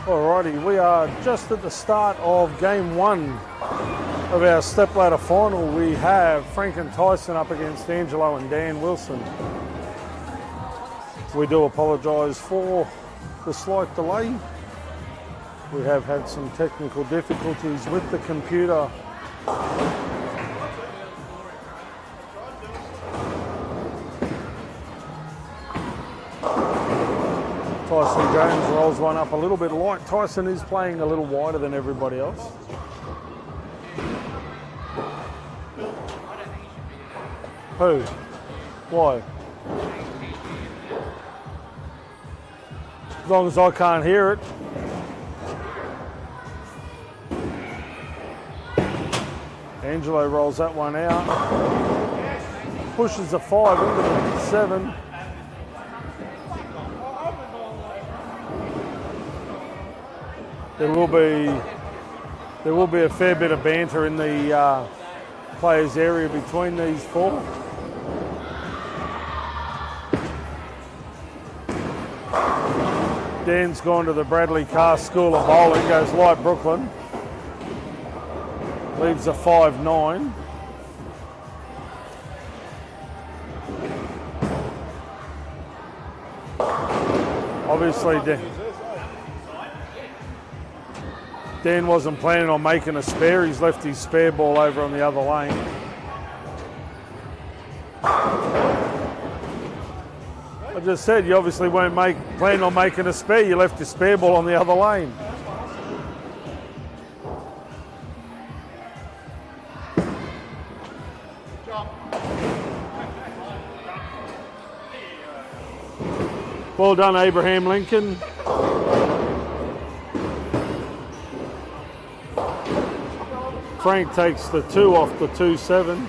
Alrighty, we are just at the start of game one of our stepladder final. We have Frank and Tyson up against Angelo and Dan Wilson. We do apologise for the slight delay. We have had some technical difficulties with the computer. Tyson Jones rolls one up a little bit light. Tyson is playing a little wider than everybody else. Who? Why? As long as I can't hear it. Angelo rolls that one out. Pushes a 5 into the 7. There will be a fair bit of banter in the players' area between these four. Dan's gone to the Bradley Carr School of Bowling, goes light Brooklyn. Leaves a 5-9. Obviously, Dan wasn't planning on making a spare. He's left his spare ball over on the other lane. I just said you obviously weren't planning on making a spare. You left your spare ball on the other lane. Well done, Abraham Lincoln. Frank takes the 2 off the 2-7.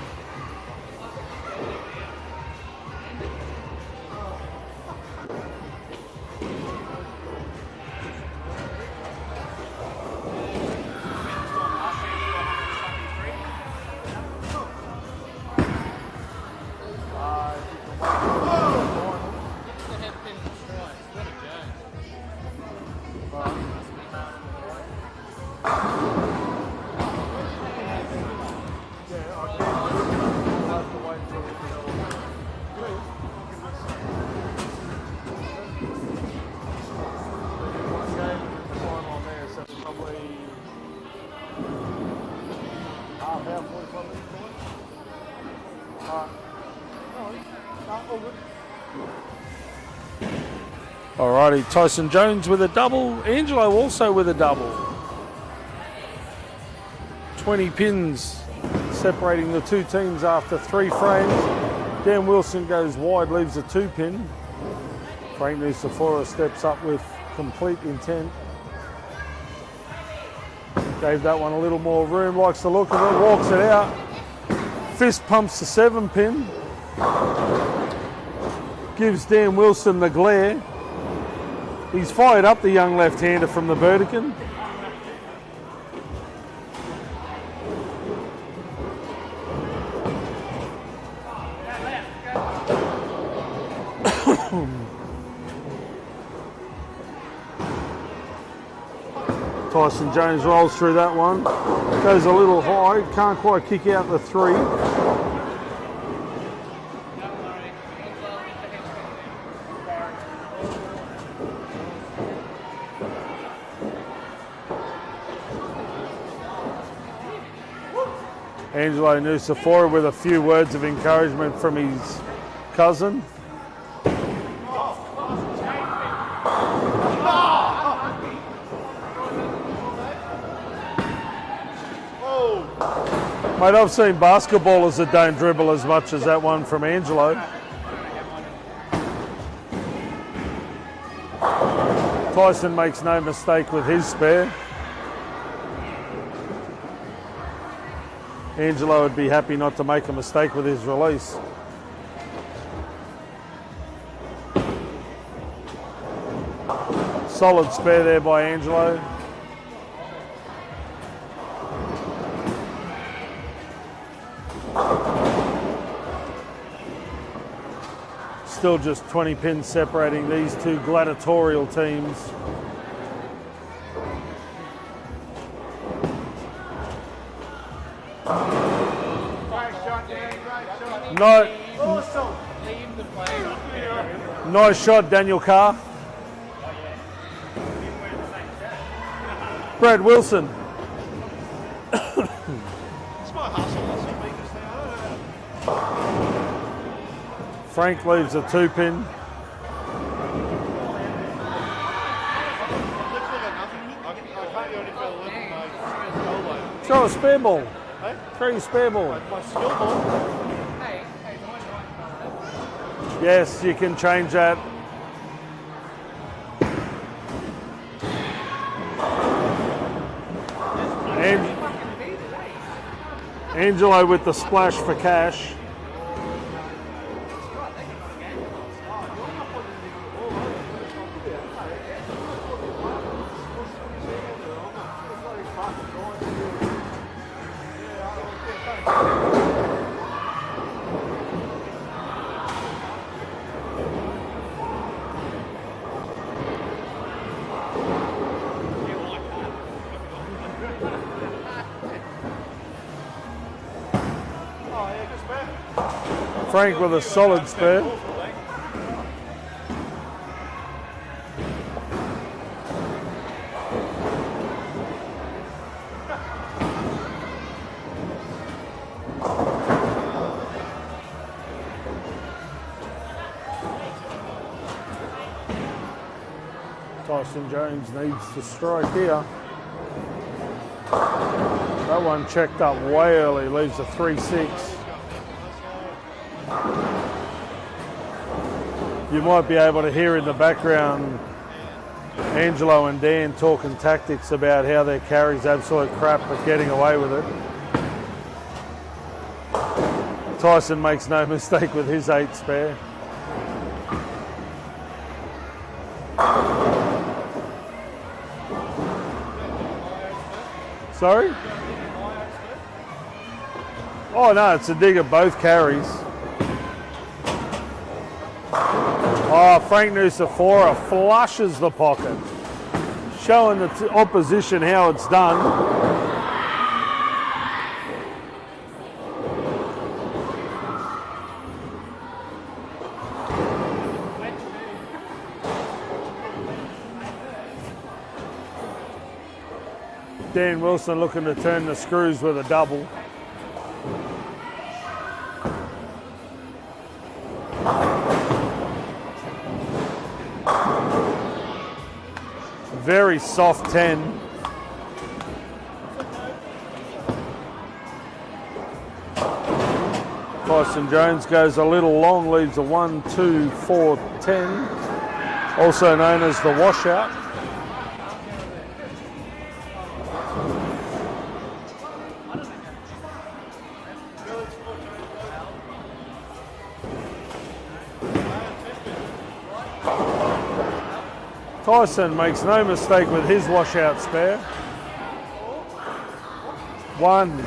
Alrighty, Tyson Jones with a double. Angelo also with a double. 20 pins separating the two teams after 3 frames. Dan Wilson goes wide, leaves a 2-pin. Frank Nucifora steps up with complete intent. Gave that one a little more room, likes the look of it, walks it out. Fist pumps the 7-pin. Gives Dan Wilson the glare. He's fired up, the young left-hander from the Burdekin. Tyson Jones rolls through that one. Goes a little high, can't quite kick out the 3. Angelo Nucifora with a few words of encouragement from his cousin. Mate, I've seen basketballers that don't dribble as much as that one from Angelo. Tyson makes no mistake with his spare. Angelo would be happy not to make a mistake with his release. Solid spare there by Angelo. Still just 20 pins separating these two gladiatorial teams. No, nice shot, Daniel Carr. Brad Wilson. Frank leaves a 2-pin. Throw a spare ball. Throw your spare ball. Yes, you can change that. Angelo with the splash for cash. Frank with a solid spare. Tyson Jones needs to strike here. That one checked up way early, leaves a 3-6. You might be able to hear in the background Angelo and Dan talking tactics about how their carry's absolute crap but getting away with it. Tyson makes no mistake with his 8 spare. Sorry? Oh no, it's a dig at both carries. Oh, Frank Nusafora flushes the pocket, showing the opposition how it's done. Dan Wilson looking to turn the screws with a double. Very soft 10. Tyson Jones goes a little long, leaves a 1, 2, 4, 10, also known as the washout. Tyson makes no mistake with his washout spare. 1.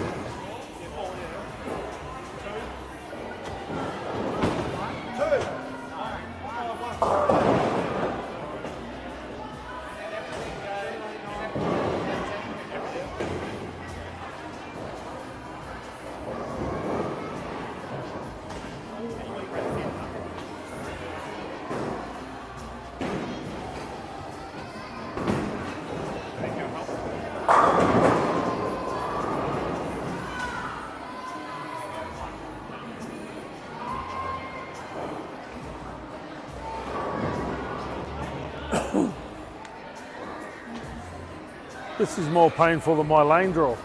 This is more painful than my lane draw.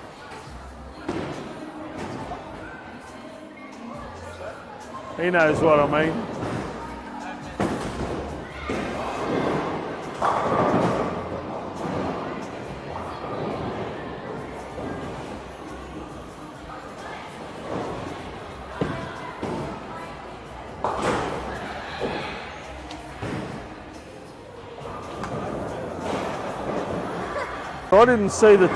He knows what I mean. I didn't see the...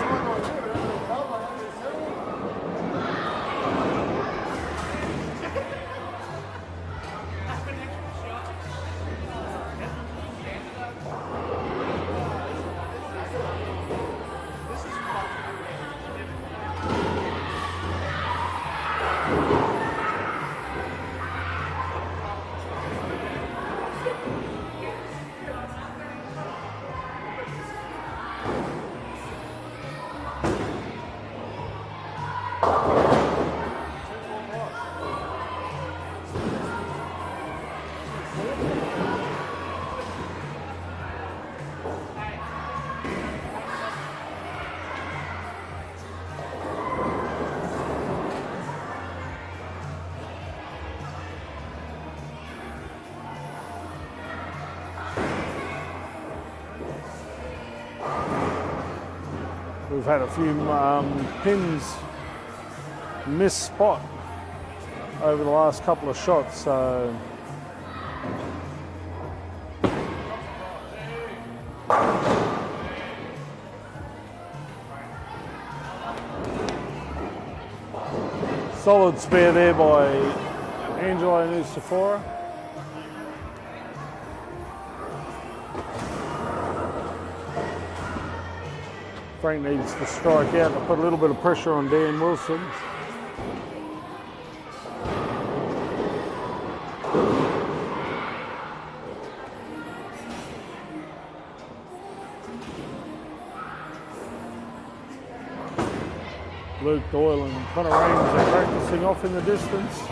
We've had a few pins miss spot over the last couple of shots, so solid spare there by Angelo Nusafora. Frank needs to strike out to put a little bit of pressure on Dan Wilson. Luke Doyle and Connor Raines are practicing off in the distance.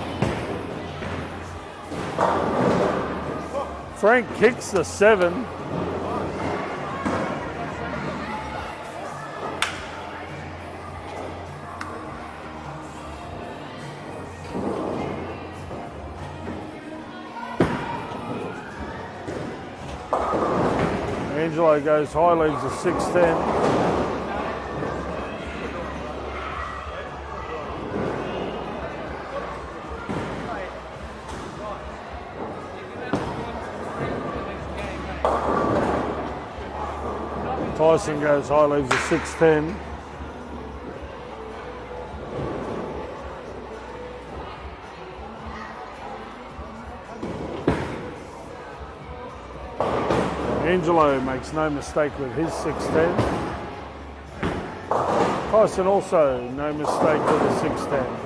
Frank kicks the 7. Angelo goes high, leaves a 6-10. Tyson goes high, leaves a 6-10. Angelo makes no mistake with his 6-10. Tyson also no mistake with the 6-10.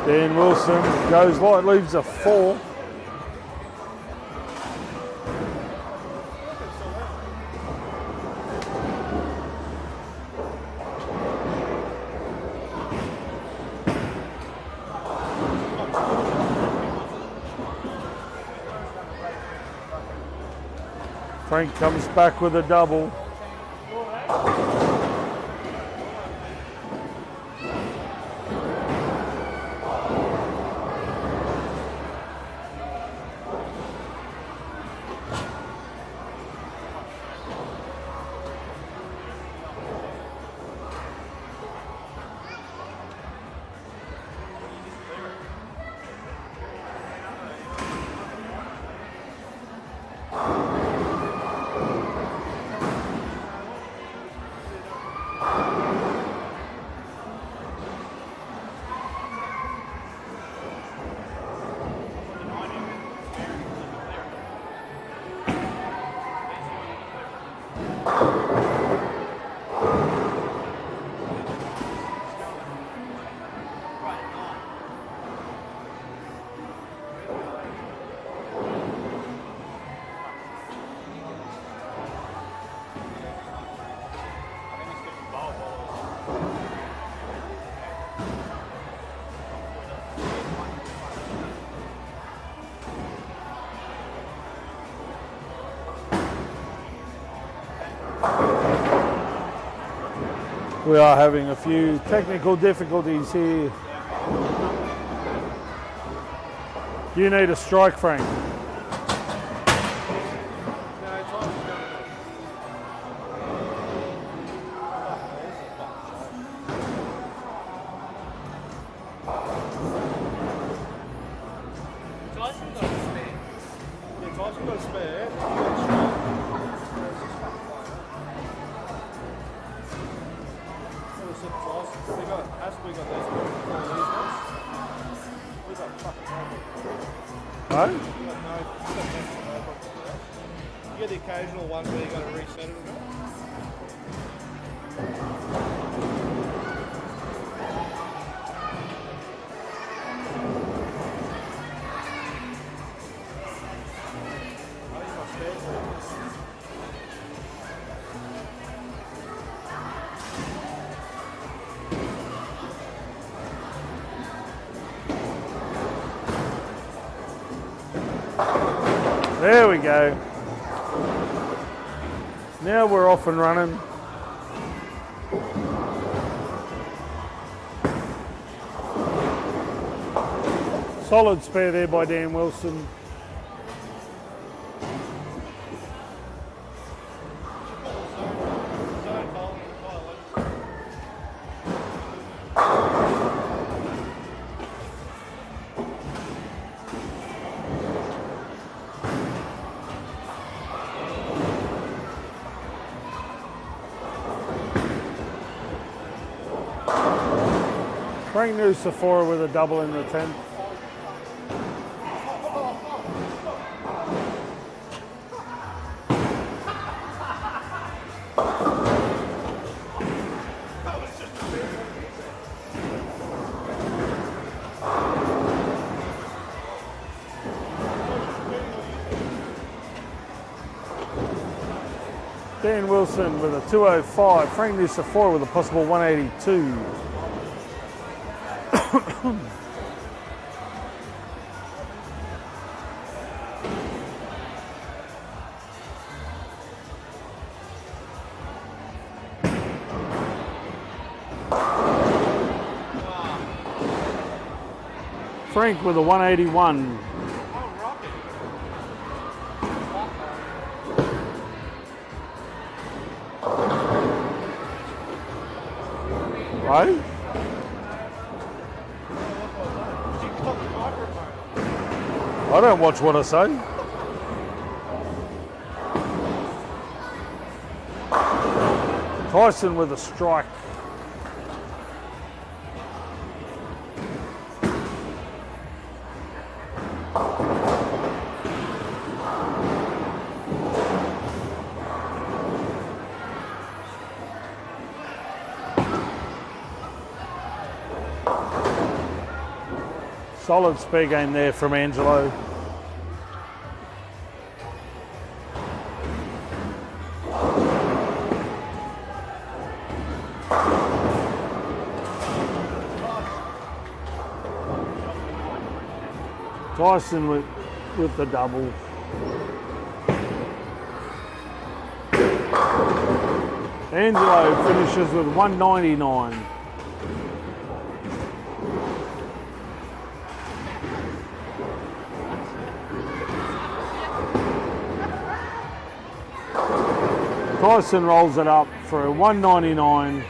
Dan Wilson goes light, leaves a 4. Frank comes back with a double. We are having a few technical difficulties here. You need a strike, Frank. Tyson got a spare. We got those ones. We got fucking no. No? We got no. We got no boxes for that. You get the occasional ones where you got to reset it. There we go. Now we're off and running. Solid spare there by Dan Wilson. Frank Nucifora with a double in the 10th. Dan Wilson with a 205. Frank Nucifora with a possible 182. Frank with a 181. Right? I don't watch what I say. Tyson with a strike. Solid spear game there from Angelo. Tyson with the double. Angelo finishes with 199. Tyson rolls it up for a 199.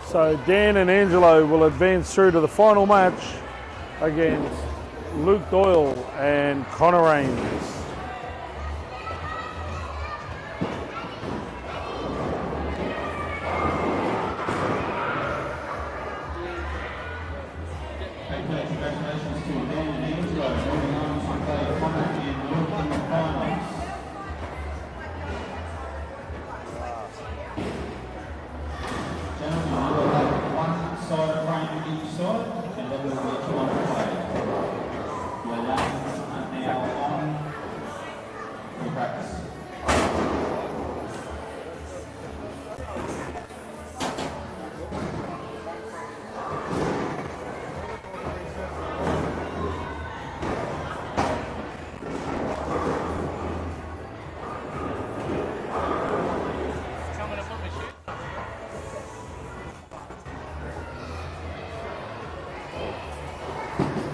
So Dan and Angelo will advance through to the final match against Luke Doyle and Connor Ames. Congratulations to Dan and Angelo, moving on to play Connor and Luke in the finals. Gentlemen, you will have one side frame each side, and then we'll get you on play. Your lanes are now on for practice.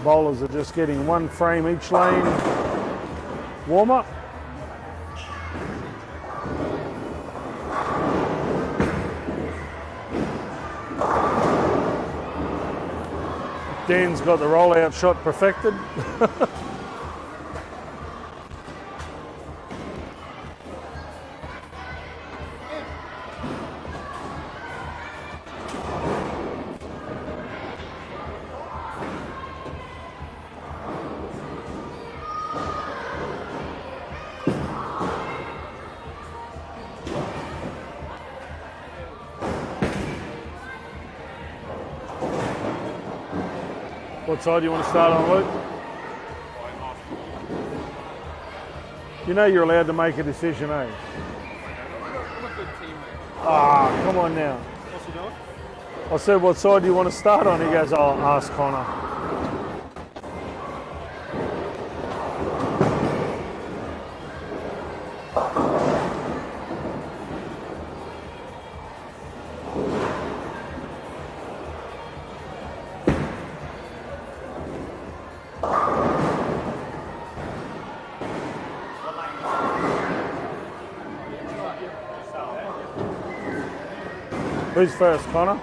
Bowlers are just getting one frame each lane. Warm up. Dan's got the rollout shot perfected. What side do you want to start on, Luke? You know you're allowed to make a decision, eh? I'm a good teammate. Ah, come on now. What's he doing? I said, what side do you want to start on? He goes, I'll ask Connor. Who's first, Connor?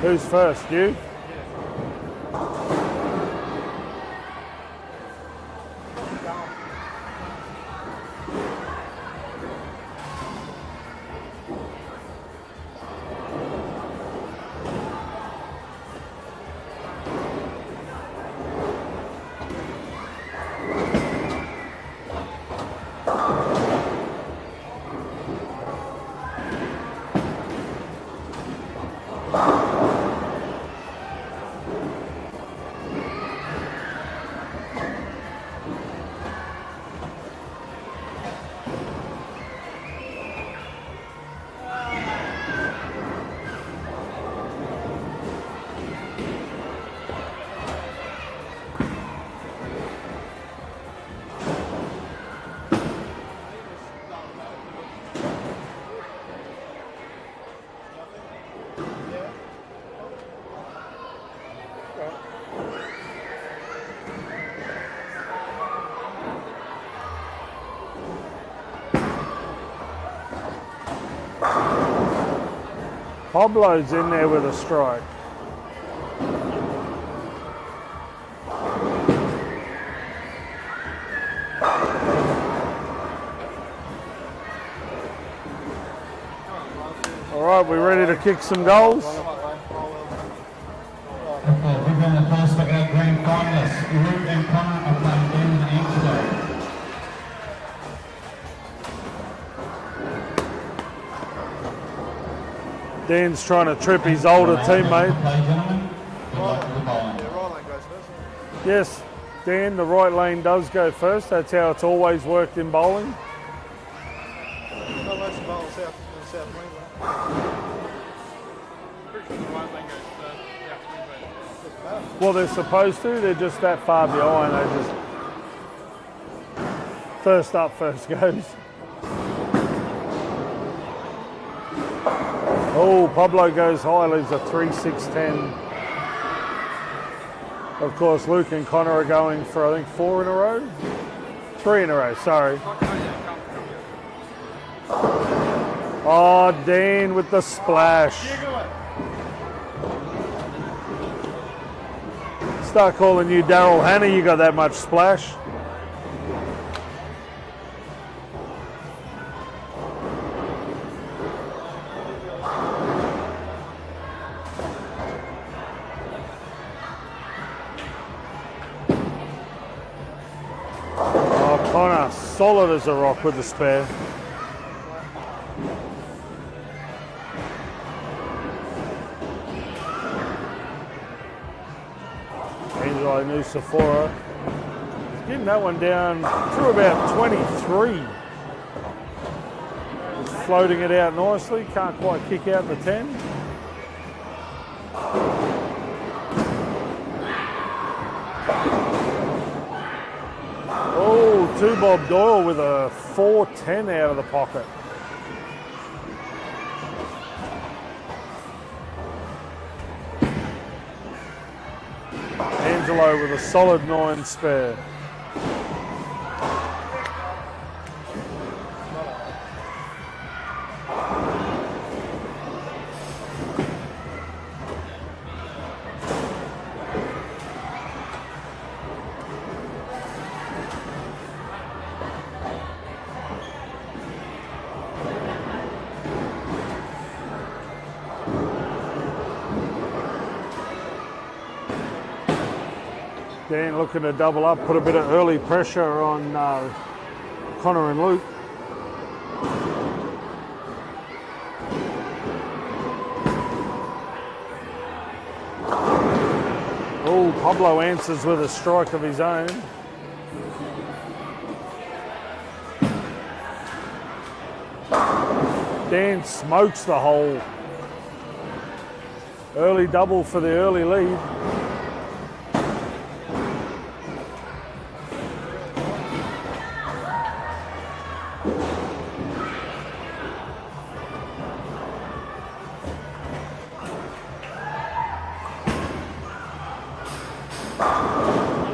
Who's first, you? Pablo's in there with a strike. All right, we ready to kick some goals? Okay, we've been the first Mackay Grand finalists. Luke and Connor are playing Dan and Angelo. Dan's trying to trip his older teammate. Play, gentlemen. Good luck with the bowling. Yeah, right lane goes first. Yes, Dan, the right lane does go first. That's how it's always worked in bowling. Not much bowl south in South Queensland. Pretty sure the right lane goes first. Yeah, Well, they're supposed to. They're just that far behind. They just first up, first goes. Oh, Pablo goes high, leaves a 3-6-10. Of course, Luke and Connor are going for, I think, 4 in a row? 3 in a row, sorry. Oh, Dean with the splash. Start calling you Daryl Hannah, you got that much splash. Oh, Connor, solid as a rock with the spare. Angelo Nusafora. He's getting that one down to about 23. He's floating it out nicely. Can't quite kick out the 10. Oh, 2 Bob Doyle with a 4-10 out of the pocket. Angelo with a solid 9 spare. Dan looking to double up, put a bit of early pressure on Connor and Luke. Oh, Pablo answers with a strike of his own. Dan smokes the hole. Early double for the early lead.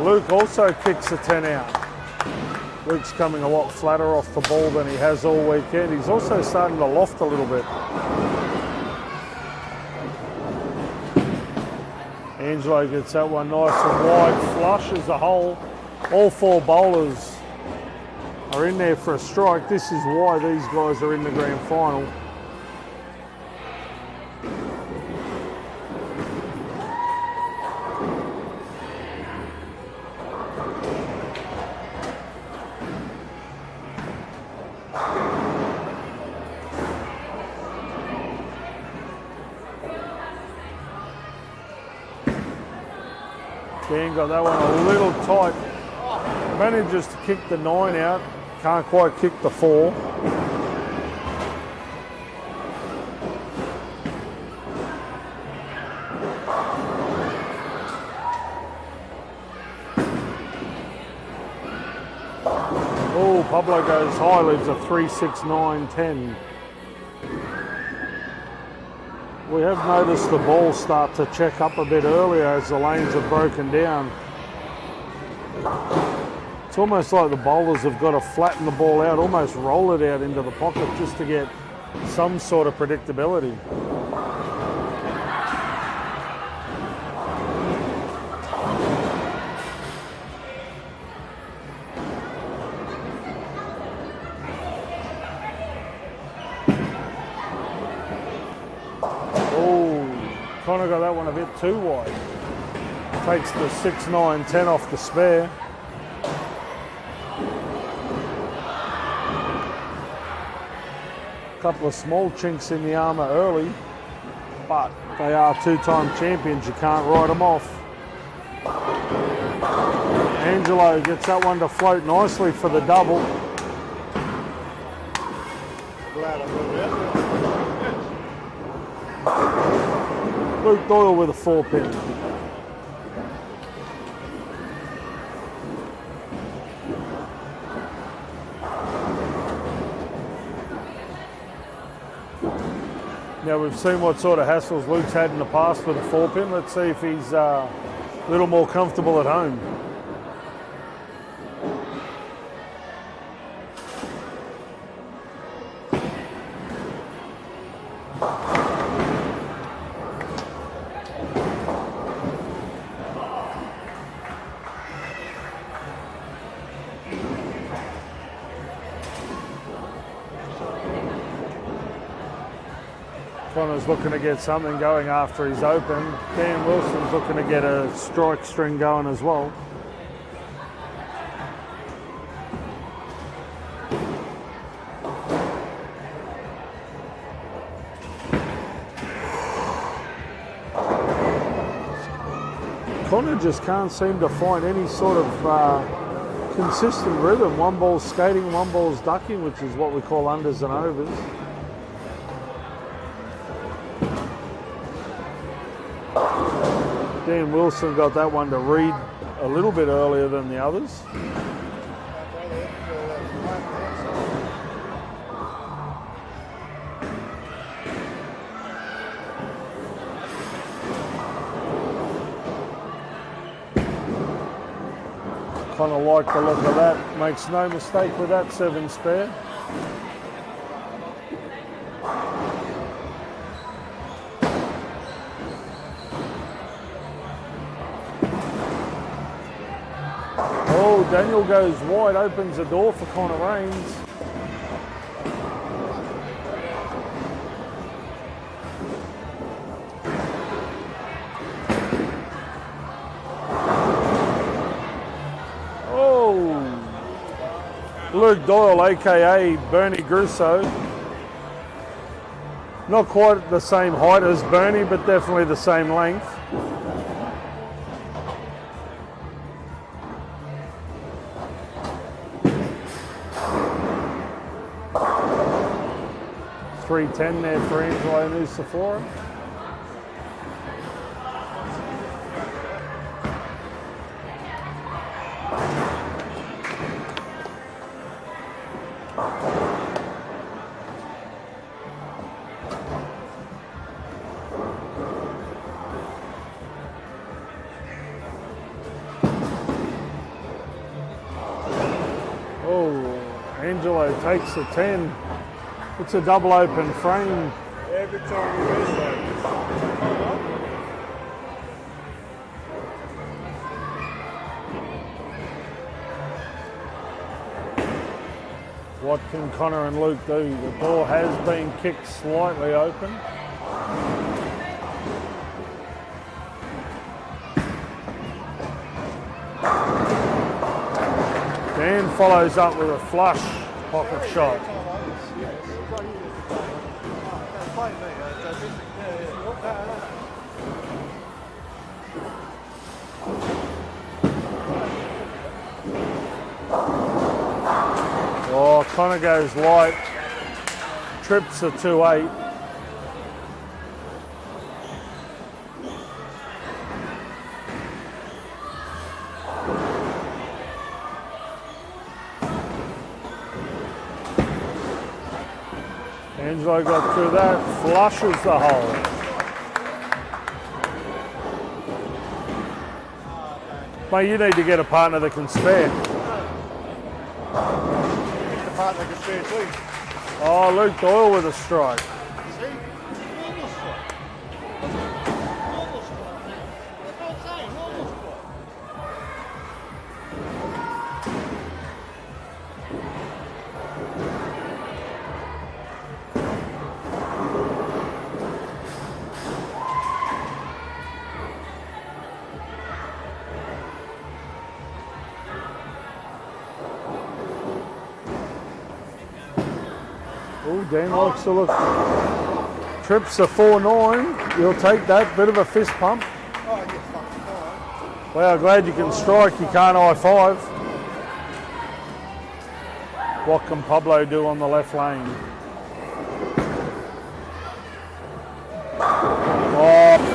Luke also kicks a 10 out. Luke's coming a lot flatter off the ball than he has all weekend. He's also starting to loft a little bit. Angelo gets that one nice and wide, flushes the hole. All four bowlers are in there for a strike. This is why these guys are in the grand final. Dan got that one a little tight. Manages to kick the 9 out. Can't quite kick the 4. Oh, Pablo goes high, leaves a 3, 6, 9, 10. We have noticed the ball start to check up a bit earlier as the lanes have broken down. It's almost like the bowlers have got to flatten the ball out, almost roll it out into the pocket just to get some sort of predictability. Connor got that one a bit too wide. Takes the 6, 9, 10 off the spare. Couple of small chinks in the armour early, but they are two-time champions. You can't write them off. Angelo gets that one to float nicely for the double. Glad I got it. Luke Doyle with a 4-pin. Now we've seen what sort of hassles Luke's had in the past with a 4-pin. Let's see if he's a little more comfortable at home. Connor's looking to get something going after he's open. Dan Wilson's looking to get a strike string going as well. Connor just can't seem to find any sort of consistent rhythm. One ball's skating, one ball's ducking, which is what we call unders and overs. Dan Wilson got that one to read a little bit earlier than the others. Kind of like the look of that. Makes no mistake with that 7 spare. Oh, Daniel goes wide, opens the door for Connor Rains. Luke Doyle, aka Bernie Grusso. Not quite the same height as Bernie, but definitely the same length. $310 there for Angelo Nusafora. Angelo takes the 10. It's a double open frame. Every time you race like What can Connor and Luke do? The door has been kicked slightly open. Dan follows up with a flush pocket shot. Oh, Connor goes light. Trips a 2-8. Angelo got through that, flushes the hole. Mate, you need to get a partner that can spare. the partner can spare too. Oh, Luke Doyle with a strike. See? Normal strike. Normal strike. That's what I'm saying, normal strike. Oh, Dan likes to look. Trips a 4-9. You'll take that. Bit of a fist pump. Oh, you fucking fine. Well, glad you can strike. You can't I-5. What can Pablo do on the left lane? Oh.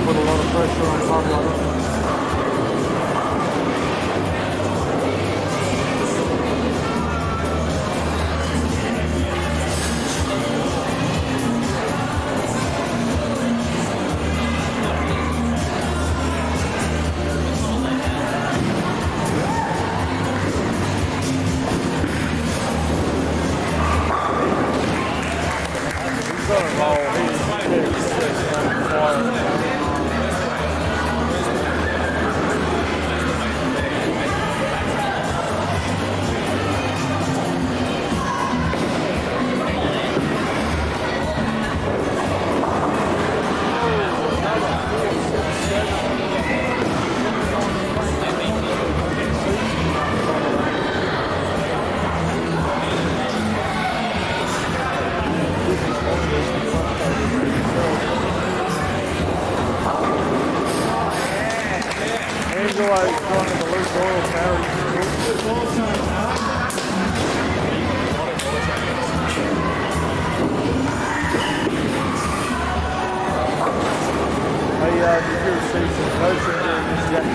Put a lot of pressure on Pablo. He's got a roll. He's on fire. Angelo trying to the Luke Doyle carry. Hey, did you see some coaching during this game?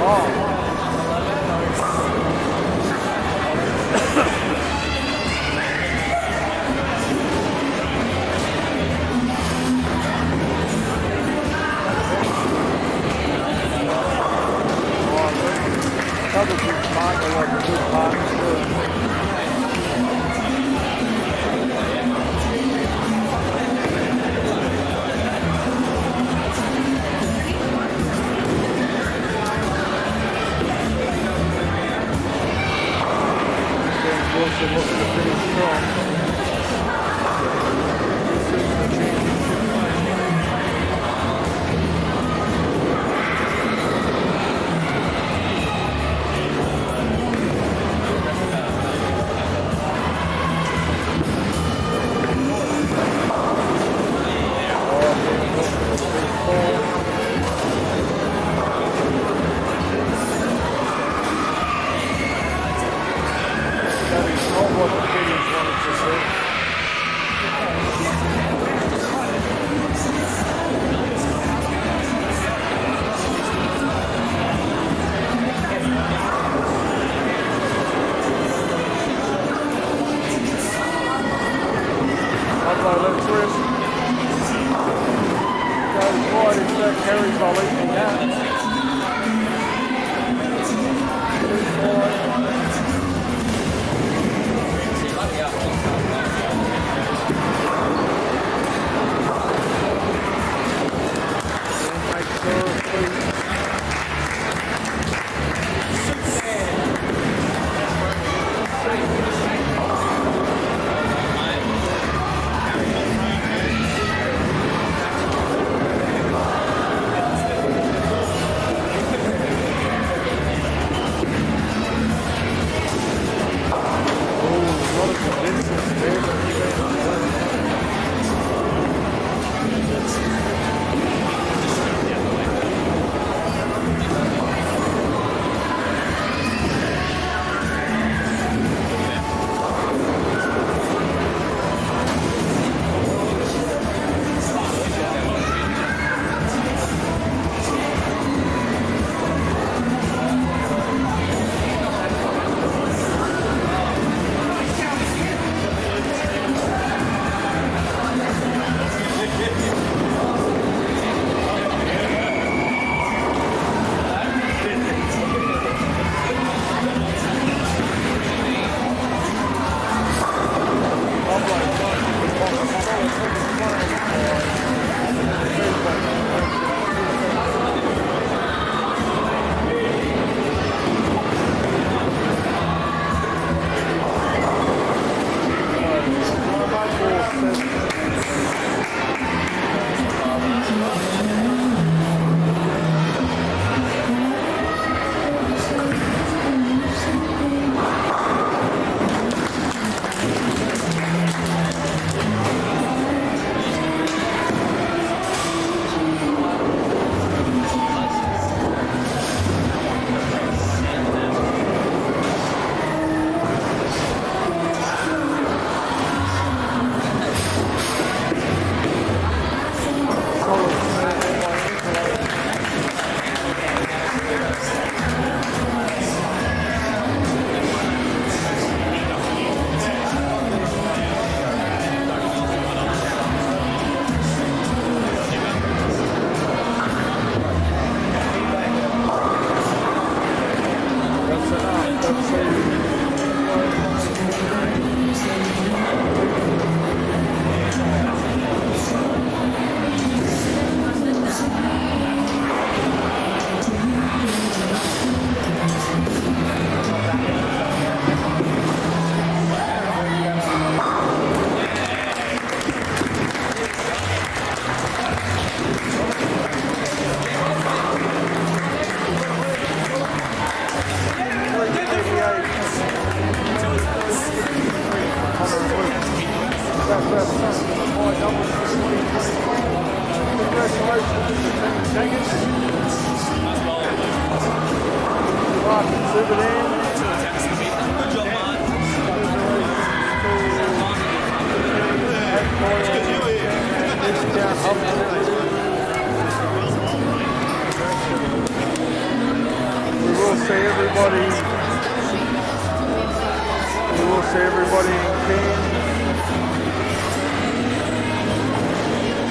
Oh. with his partner like a good partner too. Wilson looking to finish strong. This is the championship final. What the kiddies wanted to see. Upload, let's rip. Goes wide, if that carries by leaving that.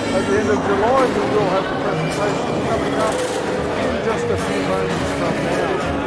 At the end of July, we will have the presentation coming up in just a few moments from now.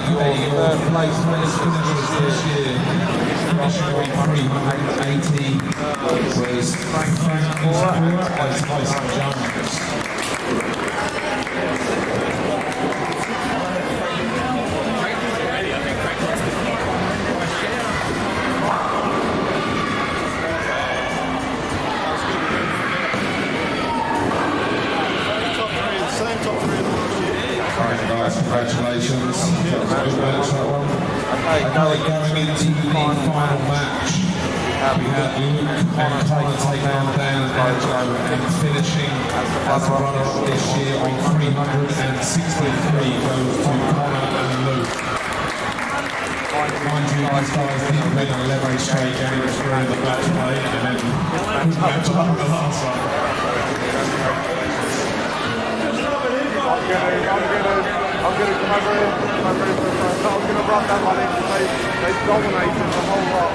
Your third place finishers this year, finishing on 380, was Frank Moore and Tyson Jones. Guys, congratulations. That was a good match, that one. Okay, going into the final match, we had Luke and Connor taking on Dan and Angelo and finishing as the runner-up this year on 363 goes to Connor and Luke. Mind you, these guys didn't win 11 straight games during the match play and then couldn't match up with the last one. I'm gonna come over here for the first. I'm gonna rub that one in because they dominated the whole lot.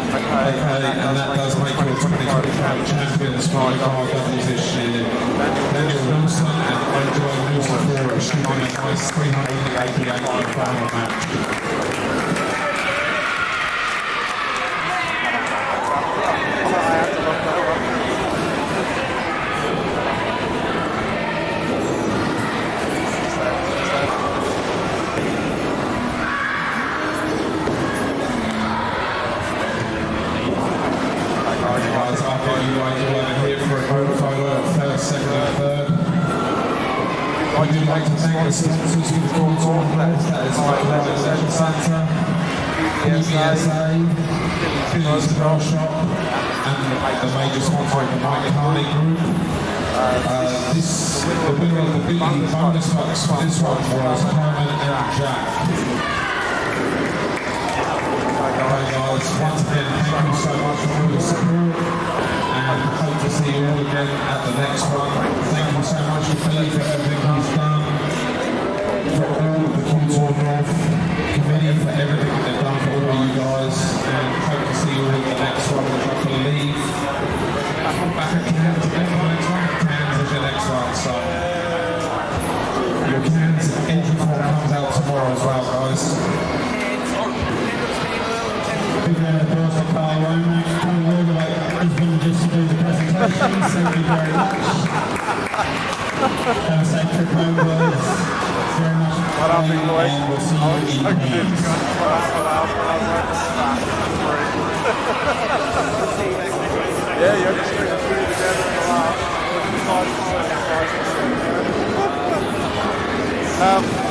Okay, and that does make you a 2025 champions for our doubles this year. Daniel Wilson and Angelo Wilson for achieving a nice 388 in the final match. I'd like to thank the sponsors for the tour, that is Mackay Centre, PBSA, Phillies Car Shop, and the major sponsor of the Mackay Group. The winner of the big bonus box for this one was Herman and Jack. Okay guys, once again, thank you so much for all your support, and hope to see you all again at the next one. Thank you so much for everything he's done, for all of the Tour North committee for everything that they've done for all of you guys, and hope to see you all at the next one, which I believe back at Cairns again for the next one. Cairns is your next one, so your Cairns entry form comes out tomorrow as well, guys. Big round of applause for Carl Roman, coming all the way from Brisbane just to do the presentation. Thank you very much. Have a safe trip home, boys. Very much. And we'll see you in Cairns. Yeah, you're just putting the two together in the last.